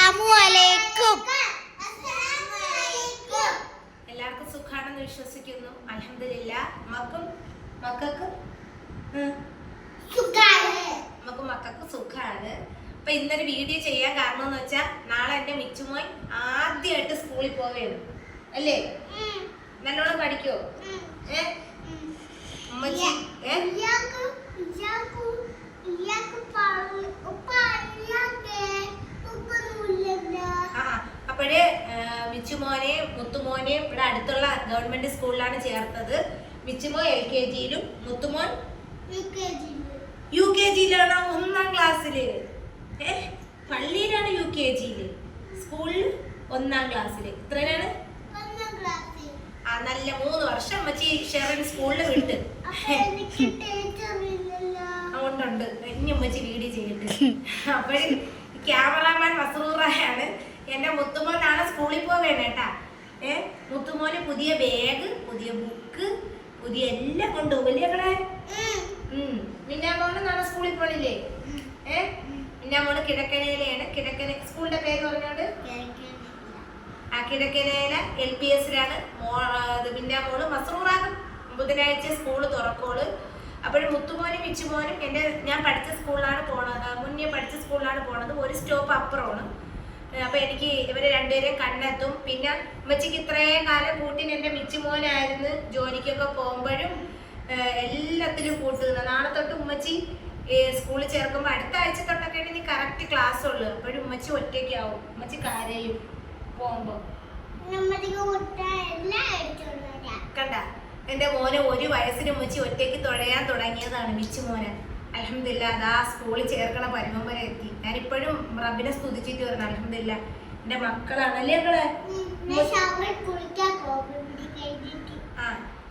അസ്സലാമുഅലൈക്കും. എല്ലാവർക്കും സുഖാണെന്ന് വിശ്വസിക്കുന്നു. അൽഹംദുലില്ലാ. മക്കൾക്ക് സുഖാണ്. അപ്പൊ ഇന്നൊരു വീഡിയോ ചെയ്യാൻ കാരണം എന്ന് വെച്ചാൽ നാളെ എന്റെ മിച്ചുമോൻ ആദ്യമായിട്ട് സ്കൂളിൽ പോവുകയാണ് അല്ലേ? നല്ലോണം പഠിക്കോ? ഉമ്മച്ചി അപ്പോഴേ മിച്ചുമോനെയും മുത്തുമോനെയും ഇവിടെ അടുത്തുള്ള ഗവൺമെന്റ് സ്കൂളിലാണ് ചേർത്തത്. മിച്ചുമോൻ LKG-യിലും മുത്തുമോൻ UKG-യിലാണ്. 1ാം ക്ലാസ്സില്. പള്ളിയിലാണ് UKG-യില്, സ്കൂളിൽ 1ാം ക്ലാസ്സില്. ഇത്രയാണ്. നല്ല 3 വർഷം അമ്മച്ചി ഷെറിൻ സ്കൂളിൽ വിട്ട്. അതുകൊണ്ടുണ്ട് ഇനി അമ്മച്ചി വീഡിയോ ചെയ്തിട്ട്. അപ്പോഴേ ക്യാമറാമാൻ മസറൂറായാണ്. എന്റെ മുത്തുമോൻ നാളെ സ്കൂളിൽ പോവേണ്ട കേട്ടാ. മുത്തുമോന് പുതിയ ബാഗ്, പുതിയ ബുക്ക്, പുതിയ എല്ലാം കൊണ്ടുപോകും അല്ലേ മക്കളെ? മിന്നാമോന് നാളെ സ്കൂളിൽ പോണില്ലേ? മിന്നാമോന് കിഴക്കനയിലാണ്. കിഴക്കന സ്കൂളിന്റെ പേര് പറഞ്ഞോണ്ട് കിഴക്കനയില LPS-ലാണ്. മിന്നാമോള് മസറൂറാകും. ബുധനാഴ്ച സ്കൂള് തുറക്കോള്. അപ്പോഴും മുത്തുമോനും മിച്ചുമോനും ഞാൻ പഠിച്ച സ്കൂളിലാണ് പോണത്. മുന്നേ പഠിച്ച സ്കൂളിലാണ് പോണത്. ഒരു സ്റ്റോപ്പ് അപ്പുറമാണ്. അപ്പൊ എനിക്ക് ഇവരെ രണ്ടുപേരെയും കണ്ണെത്തും. പിന്നെ ഉമ്മച്ചിക്ക് ഇത്രയും കാലം കൂട്ടിന് എന്റെ മിച്ചുമോനായിരുന്നു. ജോലിക്കൊക്കെ പോകുമ്പോഴും എല്ലാത്തിലും കൂട്ടുന്ന. നാളെ തൊട്ട് ഉമ്മച്ചി സ്കൂളിൽ ചേർക്കുമ്പോ അടുത്ത ആഴ്ച തൊട്ടൊക്കെ ഇനി കറക്റ്റ് ക്ലാസ് ഉള്ളു. അപ്പോഴും ഉമ്മച്ചി ഒറ്റയ്ക്കാവും. ഉമ്മച്ചി കരയും പോകുമ്പോ. കണ്ട എന്റെ മോനെ 1 വയസ്സിന് ഉമ്മച്ചി ഒറ്റയ്ക്ക് തുഴയാൻ തുടങ്ങിയതാണ് മിച്ചുമോനെ. അൽഹംദുലില്ലാ അതാ സ്കൂളിൽ ചേർക്കണ പരിമം വരെ എത്തി. ഞാനിപ്പോഴും റബ്ബിനെ സ്തുതിച്ചിട്ട് വരണം. അൽഹംദുലില്ലാ എന്റെ മക്കളാണല്ലേ മക്കളെ?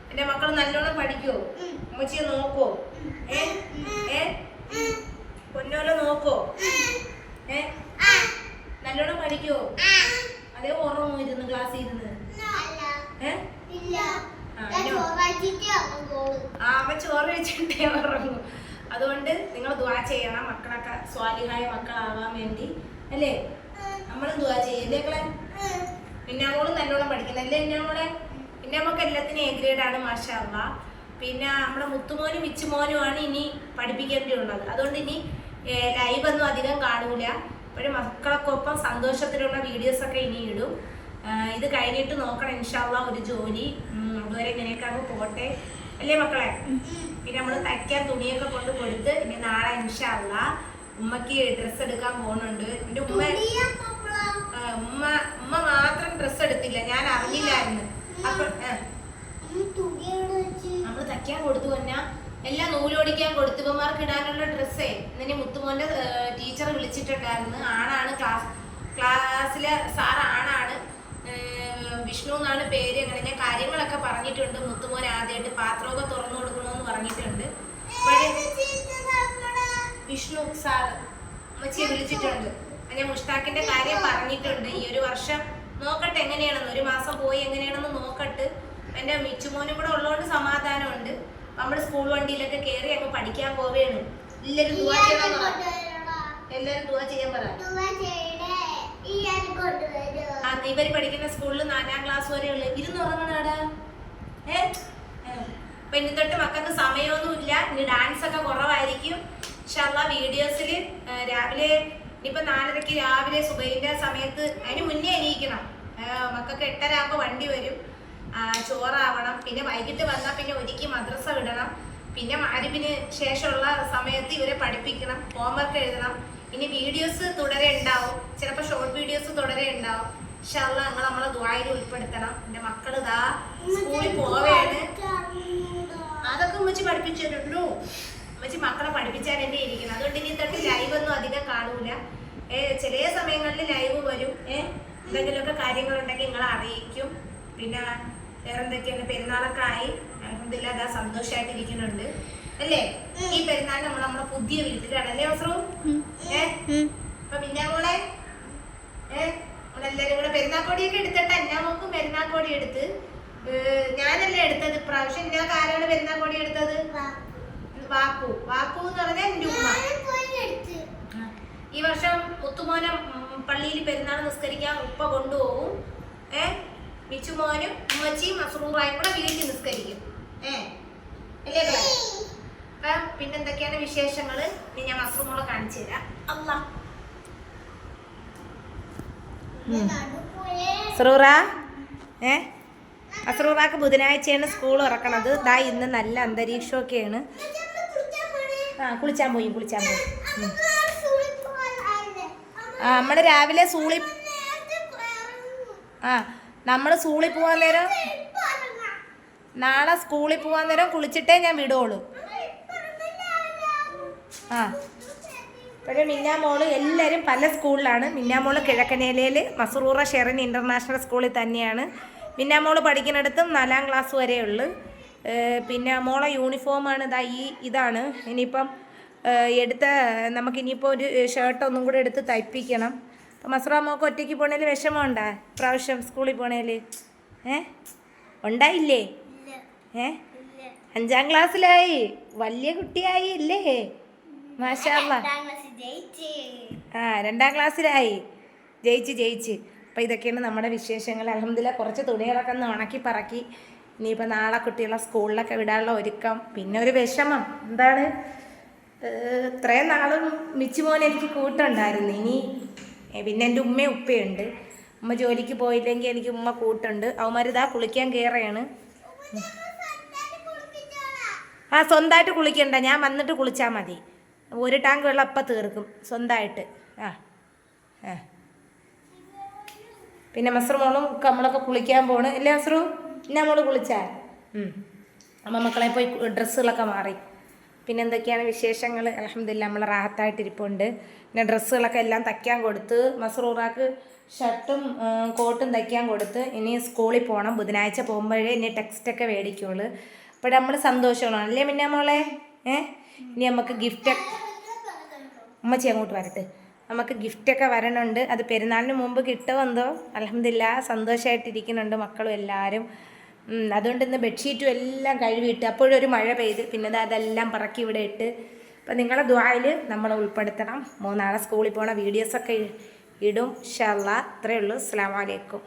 എന്റെ മക്കൾ നല്ലോണം പഠിക്കോ? ഉമ്മച്ചിയെ നോക്കോ? പൊന്നോലെ നോക്കോ? നല്ലോണം പഠിക്കോ? അതേ ഉറങ്ങും ഇരുന്ന് ക്ലാസ്സിൽ ഇരുന്ന്? അവൻ ചോറ് വെച്ചിട്ടേ ഉറങ്ങും. അതുകൊണ്ട് നിങ്ങൾ ദുആ ചെയ്യണം മക്കളൊക്കെ സ്വാലിഹായ മക്കളാവാൻ വേണ്ടി അല്ലേ? നമ്മളും ദുആ ചെയ്യല്ലേ മക്കളെ? മിന്നാമോളും നല്ലോണം പഠിക്കുന്നല്ലേ മിന്നാമോളെ? മിന്നാമോൾക്ക് എല്ലാത്തിനും A ഗ്രേഡാണ് മാഷാ അല്ലാഹ്. പിന്നെ നമ്മുടെ മുത്തുമോനും മിച്ചുമോനുമാണ് ഇനി പഠിപ്പിക്കേണ്ടിയുള്ളത്. അതുകൊണ്ട് ഇനി ലൈവ് ഒന്നും അധികം കാണൂല. അപ്പോഴും മക്കളൊക്കൊപ്പം സന്തോഷത്തിലുള്ള വീഡിയോസൊക്കെ ഇനി ഇടും. ഇത് കഴിഞ്ഞിട്ട് നോക്കണം ഇൻഷാ അല്ലാഹ് ഒരു ജോലി. അതുവരെ ഇങ്ങനെയൊക്കെ അങ്ങ് പോട്ടെ അല്ലേ മക്കളെ? പിന്നെ നമ്മൾ തയ്ക്കാൻ തുണിയൊക്കെ കൊണ്ട് കൊടുത്ത് ഇനി നാളെ ഇൻഷാ അല്ലാഹ് ഉമ്മക്ക് ഡ്രസ്സ് എടുക്കാൻ പോകുന്നുണ്ട്. എന്റെ ഉമ്മ മാത്രം ഡ്രസ്സ് എടുത്തില്ല, ഞാൻ അറിഞ്ഞില്ലായിരുന്നു. അപ്പൊ നമ്മള് തയ്ക്കാൻ കൊടുത്തു തന്നെ എല്ലാം നൂലോടിക്കാൻ കൊടുത്തു. ഇവന്മാർക്ക് ഇടാനുള്ള ഡ്രസ്സേ ഇന്നെ മുത്തുമോന്റെ ടീച്ചർ വിളിച്ചിട്ടുണ്ടായിരുന്നു. ആണാണ് ക്ലാസ്സിലെ സാർ ആണാണ്. വിഷ്ണു എന്നാണ് പേര്. അങ്ങനെ ഞാൻ കാര്യങ്ങളൊക്കെ പറഞ്ഞിട്ടുണ്ട്. മുത്തുമോൻ ആദ്യമായിട്ട് പാത്രമൊക്കെ തുറന്നു കൊടുക്കണമെന്ന് പറഞ്ഞിട്ടുണ്ട്. വിഷ്ണു സാർ ഉമ്മച്ചിയെ വിളിച്ചിട്ടുണ്ട്. ഞാൻ മുഷ്താഖിന്റെ കാര്യം പറഞ്ഞിട്ടുണ്ട്. ഈ ഒരു വർഷം നോക്കട്ടെ എങ്ങനെയാണെന്ന്. 1 മാസം പോയി എങ്ങനെയാണെന്ന് നോക്കട്ടെ. എന്റെ മിച്ചുമോനും കൂടെ ഉള്ളതുകൊണ്ട് സമാധാനമുണ്ട്. നമ്മുടെ സ്കൂൾ വണ്ടിയിലൊക്കെ കയറി അങ്ങ് പഠിക്കാൻ പോവുകയാണ്. എല്ലാരും ദുആ ചെയ്യാൻ പറ. എല്ലാരും ദുആ ചെയ്യാൻ പറ. ഇവര് പഠിക്കുന്ന സ്കൂളിൽ 4ാം ക്ലാസ് വരെ ഉള്ളു. ഇരുന്ന് ഉറങ്ങണാടാ. അപ്പൊ ഇനി തൊട്ട് മക്കൾക്ക് സമയമൊന്നുമില്ല. ഇനി ഡാൻസ് ഒക്കെ കുറവായിരിക്കും. ഇൻഷാ അല്ലാഹ് വീഡിയോസിൽ രാവിലെ ഇനിയിപ്പോ 4:30 രാവിലെ സുബഹിന്റെ സമയത്ത് അതിന് മുന്നേ എണീക്കണം. മക്കൾക്ക് 8:30 ആകുമ്പോ വണ്ടി വരും. ചോറാവണം. പിന്നെ വൈകിട്ട് വന്നാൽ പിന്നെ ഒരുക്കി മദ്രസ വിടണം. പിന്നെ മഗ്‌രിബിന് ശേഷമുള്ള സമയത്ത് ഇവരെ പഠിപ്പിക്കണം. ഹോംവർക്ക് എഴുതണം. ഇനി വീഡിയോസ് തുടരെ ഉണ്ടാവും. ചിലപ്പോൾ ഷോർട്ട് വീഡിയോസ് തുടരെ ഉണ്ടാവും. ഇൻഷാ അല്ലാഹ് നിങ്ങൾ നമ്മളെ ദുആയിൽ ഉൾപ്പെടുത്തണം. എന്റെ മക്കൾ ഇതാ സ്കൂളിൽ പോവേണ്. അതൊക്കെ ഉമ്മച്ചി പഠിപ്പിച്ചു തരുള്ളൂ. ഉമ്മച്ചി മക്കളെ പഠിപ്പിച്ചാൽ എന്നെ ഇരിക്കണം. അതുകൊണ്ട് ഇനി തൊട്ട് ലൈവ് ഒന്നും അധികം കാണൂല. ചില സമയങ്ങളിൽ ലൈവ് വരും. എന്തെങ്കിലുമൊക്കെ കാര്യങ്ങളുണ്ടെങ്കിൽ നിങ്ങളെ അറിയിക്കും. പിന്നെ വേറെ എന്തൊക്കെയാണ്? പെരുന്നാളൊക്കെ ആയി അൽഹംദുലില്ലാ അതാ സന്തോഷമായിട്ടിരിക്കുന്നുണ്ട് അല്ലേ? ഈ പെരുന്നാൾ നമ്മളെ പുതിയ വീട്ടിലാണല്ലേ മസറു? അപ്പൊ മിന്നാമോളെ നമ്മളെല്ലാരും കൂടെ പെരുന്നാക്കോടിയൊക്കെ എടുത്തിട്ട് എന്നാമോക്കും പെരുന്നാക്കോടി എടുത്ത്. ഞാനല്ലേ എടുത്തത് ഇപ്രാവശ്യം. ഇന്നൊക്കെ ആരാണ് പെരുന്നാക്കോടി എടുത്തത്? വാക്കു എന്ന് പറഞ്ഞാൽ എന്റെ ഉമ്മ. ഈ വർഷം മുത്തുമോനെ പള്ളിയിൽ പെരുന്നാൾ നിസ്കരിക്കാൻ ഉപ്പ കൊണ്ടുപോകും. മിച്ചുമോനും ഉമ്മച്ചിയും മസ്റൂറായും കൂടെ വീട്ടിൽ നിസ്കരിക്കും. അല്ലേ കളെ? അപ്പം പിന്നെന്തൊക്കെയാണ് വിശേഷങ്ങൾ? ഇനി ഞാൻ മസ്റൂമോളെ കാണിച്ചു തരാം. അല്ലാ അസ്റൂറ അസ്റൂറാക്ക് ബുധനാഴ്ചയാണ് സ്കൂൾ തുറക്കണത്. ദാ ഇന്ന് നല്ല അന്തരീക്ഷമൊക്കെയാണ്. കുളിച്ചാൻ പോയി. നമ്മൾ രാവിലെ നമ്മൾ സ്കൂളിൽ പോകാൻ നേരം, നാളെ സ്കൂളിൽ പോകാൻ നേരം കുളിച്ചിട്ടേ ഞാൻ വിടുള്ളൂ. ഇപ്പോഴും മിന്നാമോള് എല്ലാവരും പല സ്കൂളിലാണ്. മിന്നാമോള് കിഴക്കനേലയിൽ മസ്റൂറ ഷെറിൻ ഇൻ്റർനാഷണൽ സ്കൂളിൽ തന്നെയാണ്. മിന്നാമോള് പഠിക്കുന്നിടത്തും 4ാം ക്ലാസ് വരെ ഉള്ളു. പിന്നെ മോളെ യൂണിഫോമാണ് ഇതാണ്. ഇനിയിപ്പം നമുക്കിനിയിപ്പോൾ ഒരു ഷർട്ട് ഒന്നും കൂടെ എടുത്ത് തയ്പ്പിക്കണം. അപ്പം മസ്റൂറ മോൾക്ക് ഒറ്റയ്ക്ക് പോണേൽ വിഷമമുണ്ടാ പ്രാവശ്യം സ്കൂളിൽ പോണേൽ? ഉണ്ടായില്ലേ? 5ാം ക്ലാസ്സിലായി, വലിയ കുട്ടിയായി ഇല്ലേ? മാഷാ അല്ലാ. 2ാം ക്ലാസ്സിലായി. ജയിച്ച്. അപ്പോൾ ഇതൊക്കെയാണ് നമ്മുടെ വിശേഷങ്ങൾ. അൽഹംദുലില്ലാ കുറച്ച് തുണികളൊക്കെ ഒന്ന് ഉണക്കി പറക്കി. ഇനിയിപ്പോൾ നാളെ കുട്ടികളെ സ്കൂളിലൊക്കെ വിടാനുള്ള ഒരുക്കം. പിന്നെ ഒരു വിഷമം എന്താണ്, ഇത്രയും നാളും മിച്ചുമോൻ എനിക്ക് കൂട്ടുണ്ടായിരുന്നു. ഇനി പിന്നെ എൻ്റെ ഉമ്മയും ഉപ്പയുണ്ട്. ഉമ്മ ജോലിക്ക് പോയില്ലെങ്കിൽ എനിക്ക് ഉമ്മ കൂട്ടുണ്ട്. അവന്മാരിതാ കുളിക്കാൻ കയറുകയാണ്. സ്വന്തമായിട്ട് കുളിക്കണ്ട, ഞാൻ വന്നിട്ട് കുളിച്ചാൽ മതി. ഒരു ടാങ്ക് വെള്ളം അപ്പം തീർക്കും സ്വന്തമായിട്ട്. പിന്നെ മസ്റൂമോളും നമ്മളൊക്കെ കുളിക്കാൻ പോണ് അല്ലേ മസ്റൂ? പിന്നെ നമ്മൾ കുളിച്ചാൽ അമ്മ മക്കളെ പോയി ഡ്രസ്സുകളൊക്കെ മാറി. പിന്നെ എന്തൊക്കെയാണ് വിശേഷങ്ങൾ? അൽഹംദുലില്ലാ നമ്മൾ റാഹത്തായിട്ടിരിപ്പുണ്ട്. പിന്നെ ഡ്രസ്സുകളൊക്കെ എല്ലാം തയ്ക്കാൻ കൊടുത്ത്, മസ്റൂറാക്ക് ഷർട്ടും കോട്ടും തയ്ക്കാൻ കൊടുത്ത്. ഇനി സ്കൂളിൽ പോകണം. ബുധനാഴ്ച പോകുമ്പോഴേ ഇനി ടെക്സ്റ്റൊക്കെ മേടിക്കുള്ളൂ. അപ്പോൾ നമ്മൾ സന്തോഷമാണ് അല്ലേ പിന്നെ മോളെ? ഇനി നമുക്ക് ഉമ്മച്ചി അങ്ങോട്ട് വരട്ടെ. നമുക്ക് ഗിഫ്റ്റൊക്കെ വരണുണ്ട്. അത് പെരുന്നാളിന് മുമ്പ് കിട്ടുമെന്തോ. അൽഹംദുലില്ലാ സന്തോഷമായിട്ടിരിക്കുന്നുണ്ട് മക്കളും എല്ലാവരും. അതുകൊണ്ട് ഇന്ന് ബെഡ്ഷീറ്റും എല്ലാം കഴുകിയിട്ട് അപ്പോഴൊരു മഴ പെയ്ത് പിന്നെ അതെല്ലാം പറക്കി ഇവിടെ ഇട്ട്. അപ്പം നിങ്ങളുടെ ദുആയിൽ നമ്മളെ ഉൾപ്പെടുത്തണം. നാളെ സ്കൂളിൽ പോണ വീഡിയോസൊക്കെ ഇടും ഇൻഷാ അല്ലാഹ്. അത്രയേ ഉള്ളൂ. അസ്സലാമു അലൈക്കും.